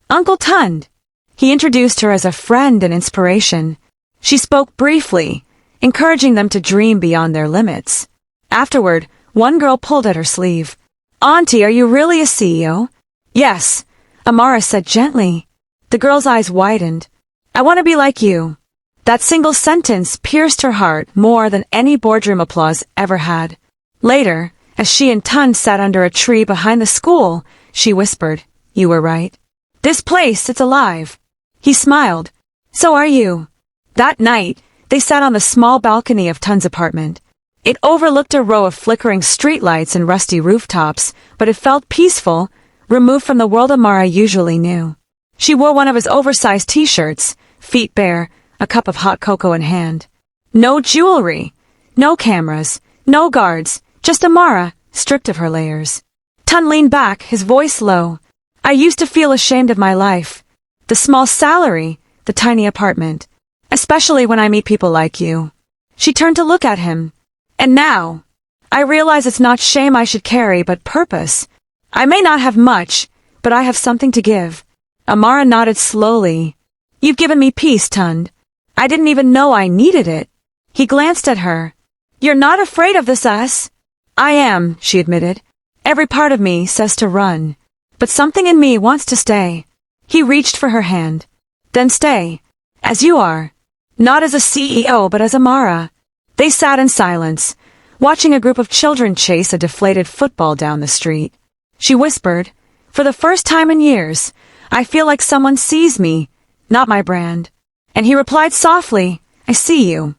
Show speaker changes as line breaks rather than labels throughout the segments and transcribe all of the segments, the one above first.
Uncle Tund. He introduced her as a friend and inspiration. She spoke briefly, encouraging them to dream beyond their limits. Afterward, one girl pulled at her sleeve. Auntie, are you really a CEO? Yes, Amara said gently. The girl's eyes widened. I want to be like you. That single sentence pierced her heart more than any boardroom applause ever had. Later, as she and Tund sat under a tree behind the school, she whispered, You were right. This place, it's alive. He smiled. So are you. That night, they sat on the small balcony of Tund's apartment. It overlooked a row of flickering streetlights and rusty rooftops, but it felt peaceful, removed from the world Amara usually knew. She wore one of his oversized t-shirts, feet bare, a cup of hot cocoa in hand. No jewelry, no cameras, no guards, just Amara, stripped of her layers. Tund leaned back, his voice low. I used to feel ashamed of my life. The small salary, the tiny apartment. Especially when I meet people like you. She turned to look at him. And now, I realize it's not shame I should carry, but purpose. I may not have much, but I have something to give. Amara nodded slowly. You've given me peace, Tund. I didn't even know I needed it. He glanced at her. You're not afraid of this us? I am, she admitted. Every part of me says to run. But something in me wants to stay. He reached for her hand. Then stay. As you are. Not as a CEO, but as Amara. They sat in silence, watching a group of children chase a deflated football down the street. She whispered, For the first time in years, I feel like someone sees me, not my brand. And he replied softly, I see you.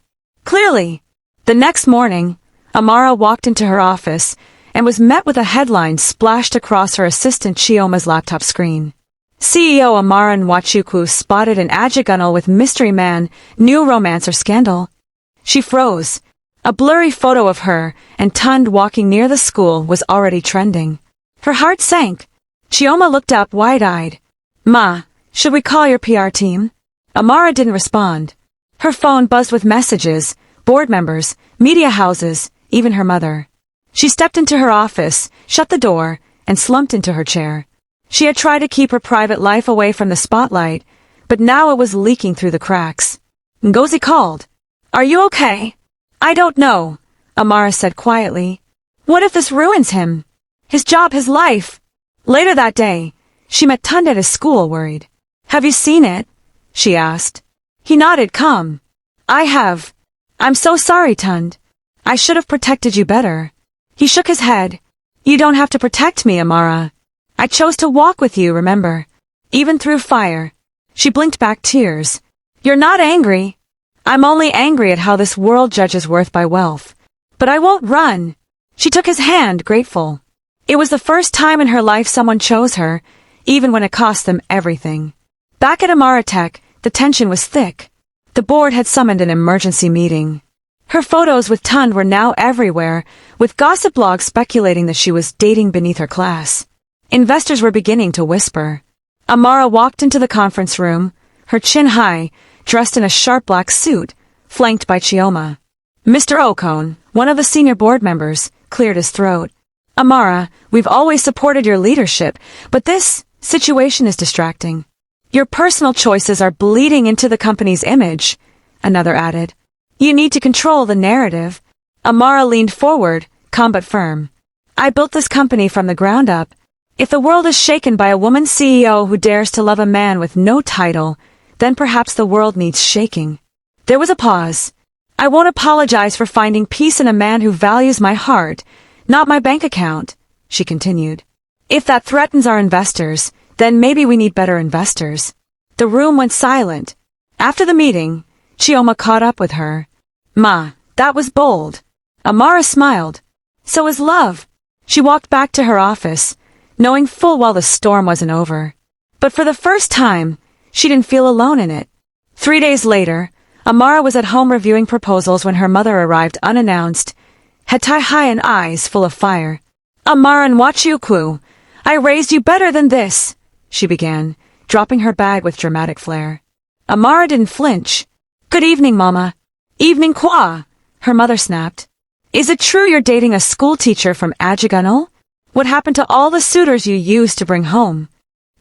Clearly. The next morning, Amara walked into her office and was met with a headline splashed across her assistant Chioma's laptop screen. CEO Amara Nwachukwu spotted an Ajigunal with mystery man, new romance or scandal. She froze. A blurry photo of her and Tund walking near the school was already trending. Her heart sank. Chioma looked up wide-eyed. Ma, should we call your PR team? Amara didn't respond. Her phone buzzed with messages, board members, media houses, even her mother. She stepped into her office, shut the door, and slumped into her chair. She had tried to keep her private life away from the spotlight, but now it was leaking through the cracks. Ngozi called. Are you okay? I don't know, Amara said quietly. What if this ruins him? His job, his life. Later that day, she met Tund at his school, worried. Have you seen it? She asked. He nodded, calm. I have. I'm so sorry, Tund. I should have protected you better. He shook his head. You don't have to protect me, Amara. I chose to walk with you, remember? Even through fire. She blinked back tears. You're not angry. I'm only angry at how this world judges worth by wealth. But I won't run. She took his hand, grateful. It was the first time in her life someone chose her, even when it cost them everything. Back at Amaratech, the tension was thick. The board had summoned an emergency meeting. Her photos with Tund were now everywhere, with gossip blogs speculating that she was dating beneath her class. Investors were beginning to whisper. Amara walked into the conference room, her chin high, dressed in a sharp black suit, flanked by Chioma. Mr. Okon, one of the senior board members, cleared his throat. Amara, we've always supported your leadership, but this situation is distracting. Your personal choices are bleeding into the company's image, another added. You need to control the narrative. Amara leaned forward, calm but firm. I built this company from the ground up. If the world is shaken by a woman CEO who dares to love a man with no title, then perhaps the world needs shaking. There was a pause. I won't apologize for finding peace in a man who values my heart, not my bank account, she continued. If that threatens our investors, then maybe we need better investors. The room went silent. After the meeting, Chioma caught up with her. Ma, that was bold. Amara smiled. So is love. She walked back to her office, knowing full well the storm wasn't over. But for the first time, she didn't feel alone in it. 3 days later, Amara was at home reviewing proposals when her mother arrived unannounced, head tie high and eyes full of fire. Amara Nwachukwu, I raised you better than this, she began, dropping her bag with dramatic flair. Amara didn't flinch. Good evening, Mama. Evening, Kwa, her mother snapped. Is it true you're dating a school teacher from Ajigunal? What happened to all the suitors you used to bring home?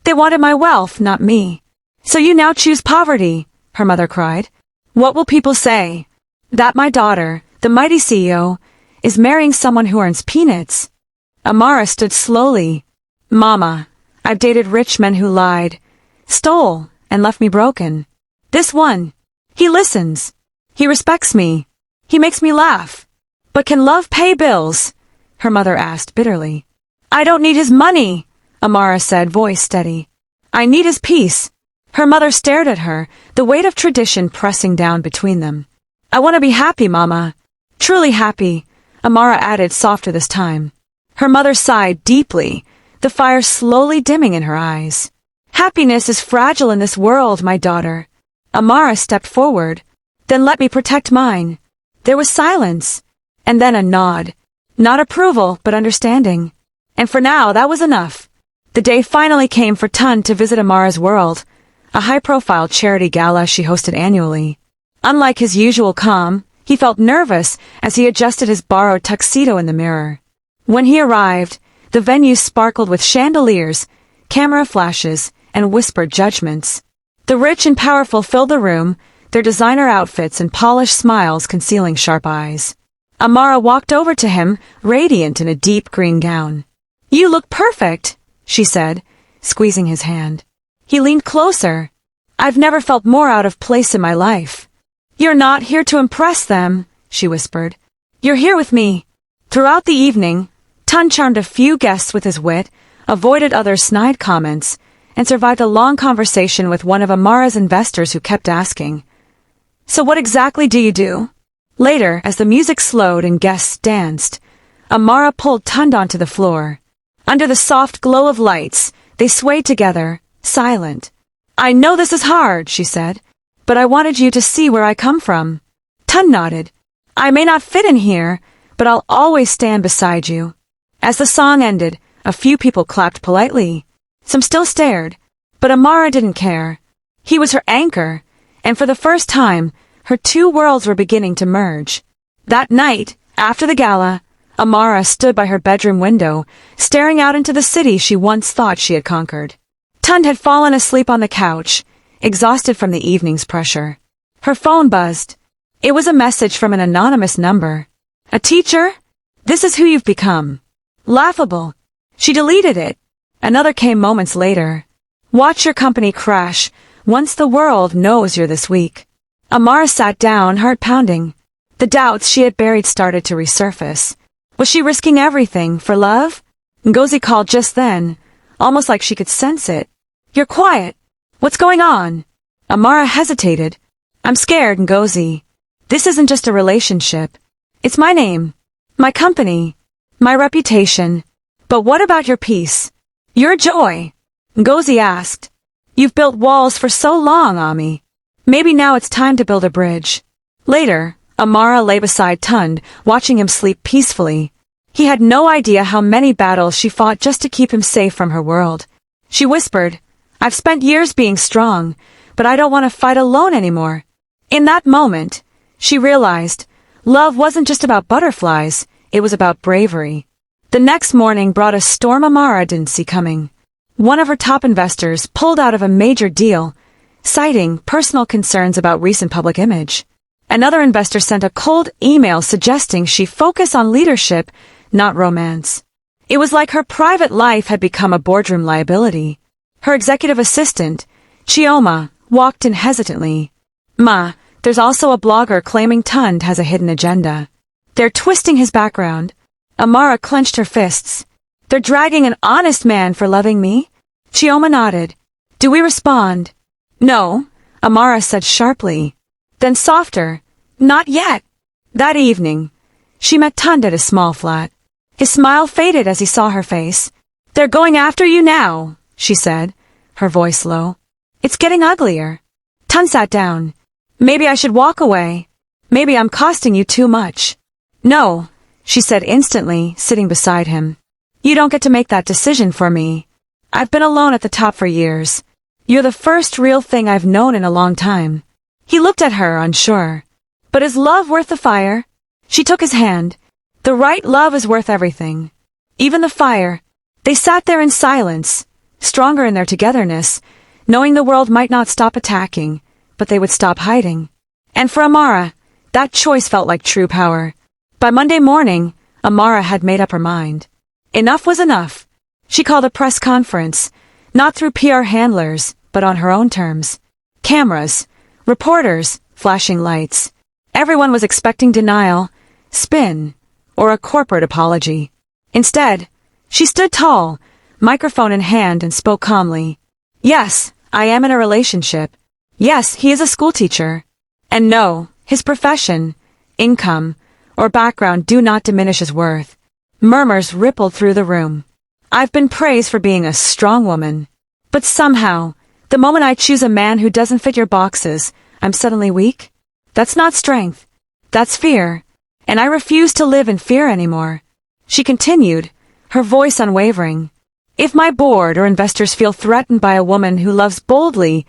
They wanted my wealth, not me. So you now choose poverty, her mother cried. What will people say? That my daughter, the mighty CEO, is marrying someone who earns peanuts. Amara stood slowly. Mama, I've dated rich men who lied, stole, and left me broken. This one, he listens. He respects me. He makes me laugh. But can love pay bills? Her mother asked bitterly. I don't need his money, Amara said, voice steady. I need his peace. Her mother stared at her, the weight of tradition pressing down between them. I want to be happy, Mama. Truly happy, Amara added softer this time. Her mother sighed deeply, the fire slowly dimming in her eyes. Happiness is fragile in this world, my daughter. Amara stepped forward. Then let me protect mine. There was silence, and then a nod. Not approval, but understanding. And for now, that was enough. The day finally came for Tun to visit Amara's world, a high-profile charity gala she hosted annually. Unlike his usual calm, he felt nervous as he adjusted his borrowed tuxedo in the mirror. When he arrived, the venue sparkled with chandeliers, camera flashes, and whispered judgments. The rich and powerful filled the room, their designer outfits and polished smiles concealing sharp eyes. Amara walked over to him, radiant in a deep green gown. You look perfect, she said, squeezing his hand. He leaned closer. I've never felt more out of place in my life. You're not here to impress them, she whispered. You're here with me. Throughout the evening, Tun charmed a few guests with his wit, avoided others' snide comments, and survived a long conversation with one of Amara's investors who kept asking, So what exactly do you do? Later, as the music slowed and guests danced, Amara pulled Tun onto the floor. Under the soft glow of lights, they swayed together, silent. I know this is hard, she said, but I wanted you to see where I come from. Tun nodded. I may not fit in here, but I'll always stand beside you. As the song ended, a few people clapped politely. Some still stared, but Amara didn't care. He was her anchor, and for the first time, her two worlds were beginning to merge. That night, after the gala, Amara stood by her bedroom window, staring out into the city she once thought she had conquered. Tun had fallen asleep on the couch, exhausted from the evening's pressure. Her phone buzzed. It was a message from an anonymous number. A teacher? This is who you've become. Laughable. She deleted it. Another came moments later. Watch your company crash, once the world knows you're this weak. Amara sat down, heart pounding. The doubts she had buried started to resurface. Was she risking everything for love? Ngozi called just then, almost like she could sense it. You're quiet. What's going on? Amara hesitated. I'm scared, Ngozi. This isn't just a relationship. It's my name, my company, my reputation. But what about your peace? Your joy? Ngozi asked. You've built walls for so long, Ami. Maybe now it's time to build a bridge. Later, Amara lay beside Tund, watching him sleep peacefully. He had no idea how many battles she fought just to keep him safe from her world. She whispered, I've spent years being strong, but I don't want to fight alone anymore. In that moment, she realized, love wasn't just about butterflies, it was about bravery. The next morning brought a storm Amara didn't see coming. One of her top investors pulled out of a major deal, citing personal concerns about recent public image. Another investor sent a cold email suggesting she focus on leadership, not romance. It was like her private life had become a boardroom liability. Her executive assistant, Chioma, walked in hesitantly. Ma, there's also a blogger claiming Tund has a hidden agenda. They're twisting his background. Amara clenched her fists. They're dragging an honest man for loving me? Chioma nodded. Do we respond? No, Amara said sharply. Then softer. Not yet. That evening, she met Tund at his small flat. His smile faded as he saw her face. They're going after you now, she said, her voice low. It's getting uglier. Tund sat down. Maybe I should walk away. Maybe I'm costing you too much. No, she said instantly, sitting beside him. You don't get to make that decision for me. I've been alone at the top for years. You're the first real thing I've known in a long time. He looked at her, unsure. But is love worth the fire? She took his hand. The right love is worth everything. Even the fire. They sat there in silence, stronger in their togetherness, knowing the world might not stop attacking, but they would stop hiding. And for Amara, that choice felt like true power. By Monday morning, Amara had made up her mind. Enough was enough. She called a press conference, not through PR handlers, but on her own terms. Cameras, reporters, flashing lights. Everyone was expecting denial, spin, or a corporate apology. Instead, she stood tall, microphone in hand, and spoke calmly. Yes, I am in a relationship. Yes, he is a schoolteacher. And no, his profession, income, or background do not diminish his worth. Murmurs rippled through the room. I've been praised for being a strong woman. But somehow, the moment I choose a man who doesn't fit your boxes, I'm suddenly weak? That's not strength. That's fear. And I refuse to live in fear anymore. She continued, her voice unwavering. If my board or investors feel threatened by a woman who loves boldly,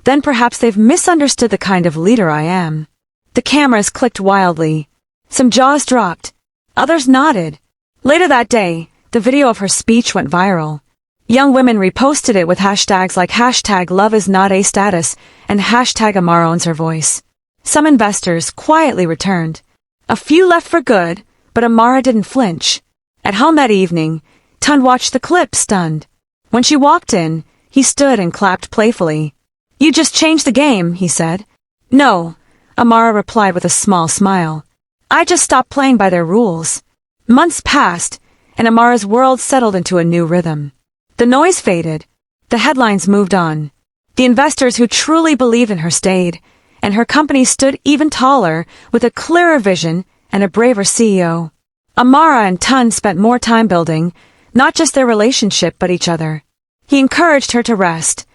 then perhaps they've misunderstood the kind of leader I am. The cameras clicked wildly. Some jaws dropped. Others nodded. Later that day, the video of her speech went viral. Young women reposted it with hashtags like #LoveIsNotAstatus and #AmaraOwnsHerVoice. Some investors quietly returned. A few left for good, but Amara didn't flinch. At home that evening, Tun watched the clip, stunned. When she walked in, he stood and clapped playfully. You just changed the game, he said. No, Amara replied with a small smile. I just stopped playing by their rules. Months passed, and Amara's world settled into a new rhythm. The noise faded. The headlines moved on. The investors who truly believed in her stayed, and her company stood even taller with a clearer vision and a braver CEO. Amara and Tun spent more time building, not just their relationship but each other. He encouraged her to rest.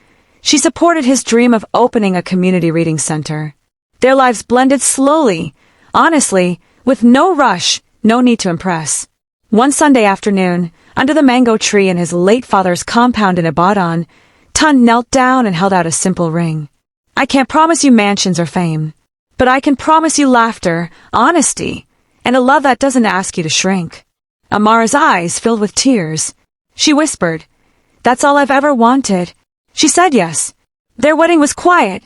She supported his dream of opening a community reading center. Their lives blended slowly, honestly, with no rush, no need to impress. One Sunday afternoon, under the mango tree in his late father's compound in Ibadan, Tun knelt down and held out a simple ring. I can't promise you mansions or fame, but I can promise you laughter, honesty, and a love that doesn't ask you to shrink. Amara's eyes filled with tears. She whispered, That's all I've ever wanted. She said yes. Their wedding was quiet.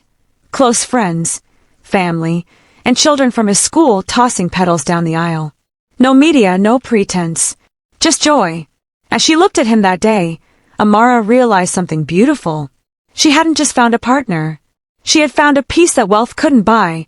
Close friends, family, and children from his school tossing petals down the aisle. No media, no pretense. Just joy. As she looked at him that day, Amara realized something beautiful. She hadn't just found a partner. She had found a peace that wealth couldn't buy.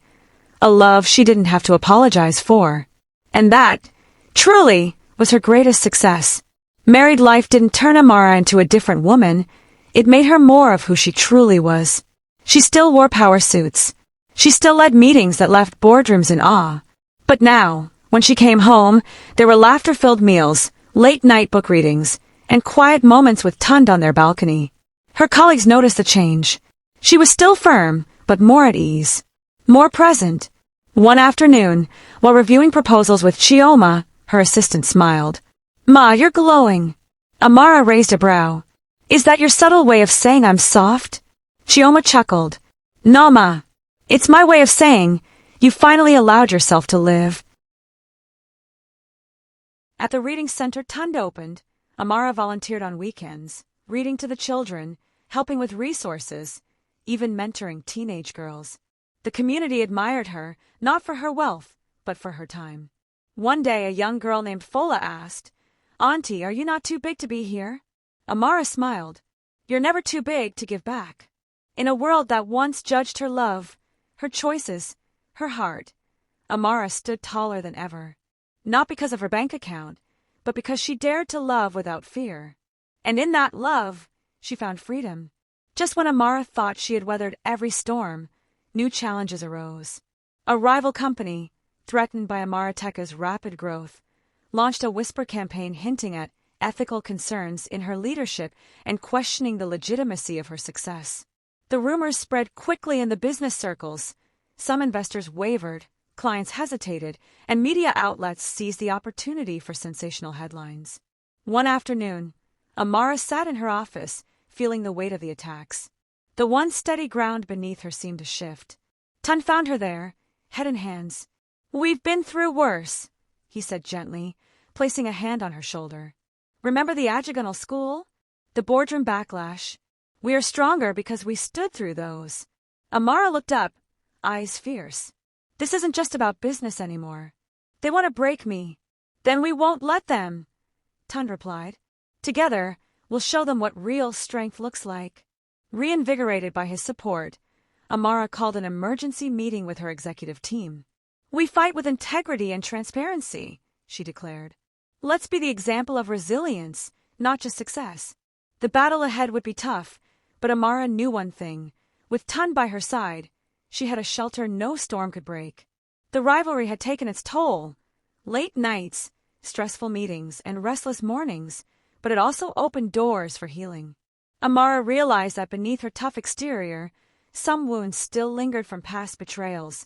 A love she didn't have to apologize for. And that, truly, was her greatest success. Married life didn't turn Amara into a different woman. It made her more of who she truly was. She still wore power suits. She still led meetings that left boardrooms in awe. But now, when she came home, there were laughter-filled meals, late-night book readings, and quiet moments with Tund on their balcony. Her colleagues noticed the change. She was still firm, but more at ease. More present. One afternoon, while reviewing proposals with Chioma, her assistant smiled. Ma, you're glowing. Amara raised a brow. Is that your subtle way of saying I'm soft? Chioma chuckled. No, Ma. It's my way of saying you finally allowed yourself to live. At the reading center Tund opened, Amara volunteered on weekends, reading to the children, helping with resources, even mentoring teenage girls. The community admired her, not for her wealth, but for her time. One day a young girl named Fola asked, Auntie, are you not too big to be here? Amara smiled. You're never too big to give back. In a world that once judged her love, her choices, her heart, Amara stood taller than ever. Not because of her bank account, but because she dared to love without fear. And in that love, she found freedom. Just when Amara thought she had weathered every storm, new challenges arose. A rival company, threatened by Amarateka's rapid growth, launched a whisper campaign hinting at ethical concerns in her leadership and questioning the legitimacy of her success. The rumors spread quickly in the business circles. Some investors wavered, clients hesitated, and media outlets seized the opportunity for sensational headlines. One afternoon, Amara sat in her office, feeling the weight of the attacks. The once steady ground beneath her seemed to shift. Tun found her there, head in hands. We've been through worse, he said gently, placing a hand on her shoulder. Remember the adjugal school? The boardroom backlash. We are stronger because we stood through those. Amara looked up, eyes fierce. This isn't just about business anymore. They want to break me. Then we won't let them, Tund replied. Together, we'll show them what real strength looks like. Reinvigorated by his support, Amara called an emergency meeting with her executive team. We fight with integrity and transparency, she declared. Let's be the example of resilience, not just success. The battle ahead would be tough, but Amara knew one thing. With Tund by her side, she had a shelter no storm could break. The rivalry had taken its toll. Late nights, stressful meetings, and restless mornings, but it also opened doors for healing. Amara realized that beneath her tough exterior, some wounds still lingered from past betrayals.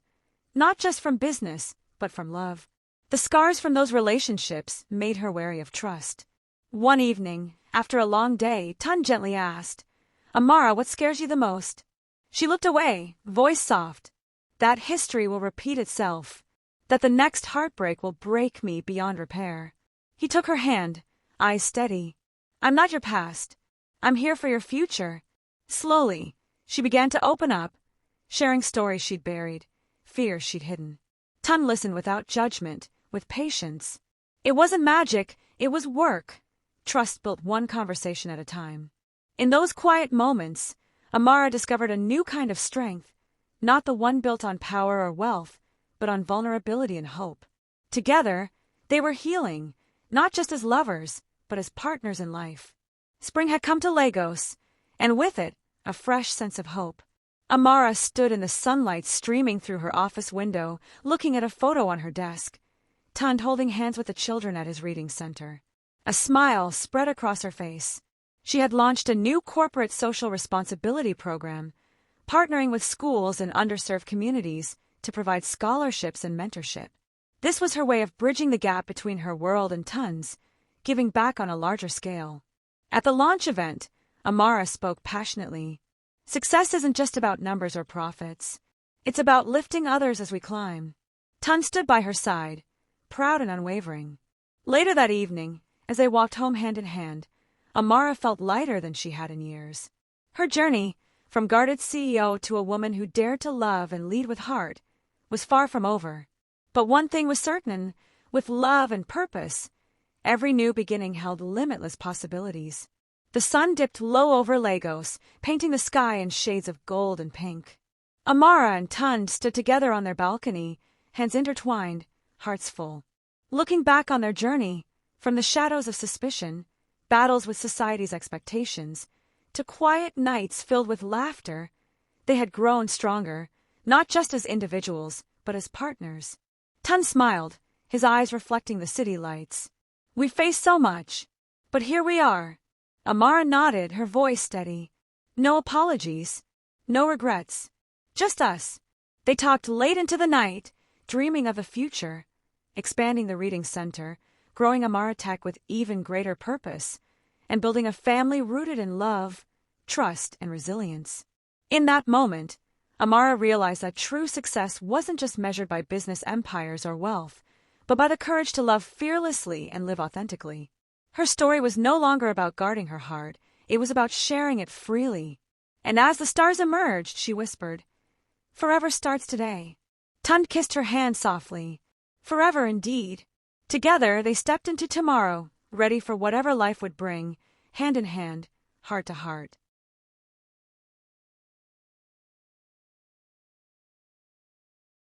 Not just from business, but from love. The scars from those relationships made her wary of trust. One evening, after a long day, Tund gently asked, Amara, what scares you the most? She looked away, voice soft. That history will repeat itself. That the next heartbreak will break me beyond repair. He took her hand, eyes steady. I'm not your past. I'm here for your future. Slowly, she began to open up, sharing stories she'd buried, fears she'd hidden. Tund listened without judgment, with patience. It wasn't magic, it was work. Trust built one conversation at a time. In those quiet moments, Amara discovered a new kind of strength, not the one built on power or wealth, but on vulnerability and hope. Together, they were healing, not just as lovers, but as partners in life. Spring had come to Lagos, and with it, a fresh sense of hope. Amara stood in the sunlight streaming through her office window, looking at a photo on her desk. Tund holding hands with the children at his reading center. A smile spread across her face. She had launched a new corporate social responsibility program, partnering with schools and underserved communities to provide scholarships and mentorship. This was her way of bridging the gap between her world and Tund's, giving back on a larger scale. At the launch event, Amara spoke passionately. Success isn't just about numbers or profits. It's about lifting others as we climb. Tund stood by her side, proud and unwavering. Later that evening, as they walked home hand in hand, Amara felt lighter than she had in years. Her journey, from guarded CEO to a woman who dared to love and lead with heart, was far from over. But one thing was certain, with love and purpose, every new beginning held limitless possibilities. The sun dipped low over Lagos, painting the sky in shades of gold and pink. Amara and Tund stood together on their balcony, hands intertwined, hearts full. Looking back on their journey, from the shadows of suspicion, battles with society's expectations, to quiet nights filled with laughter, they had grown stronger, not just as individuals, but as partners. Tund smiled, his eyes reflecting the city lights. We faced so much, but here we are. Amara nodded, her voice steady. No apologies, no regrets, just us. They talked late into the night, dreaming of the future, expanding the reading center, growing Amara Tech with even greater purpose, and building a family rooted in love, trust, and resilience. In that moment, Amara realized that true success wasn't just measured by business empires or wealth, but by the courage to love fearlessly and live authentically. Her story was no longer about guarding her heart, it was about sharing it freely. And as the stars emerged, she whispered, "Forever starts today." Tund kissed her hand softly. Forever indeed. Together, they stepped into tomorrow, ready for whatever life would bring, hand in hand, heart to heart.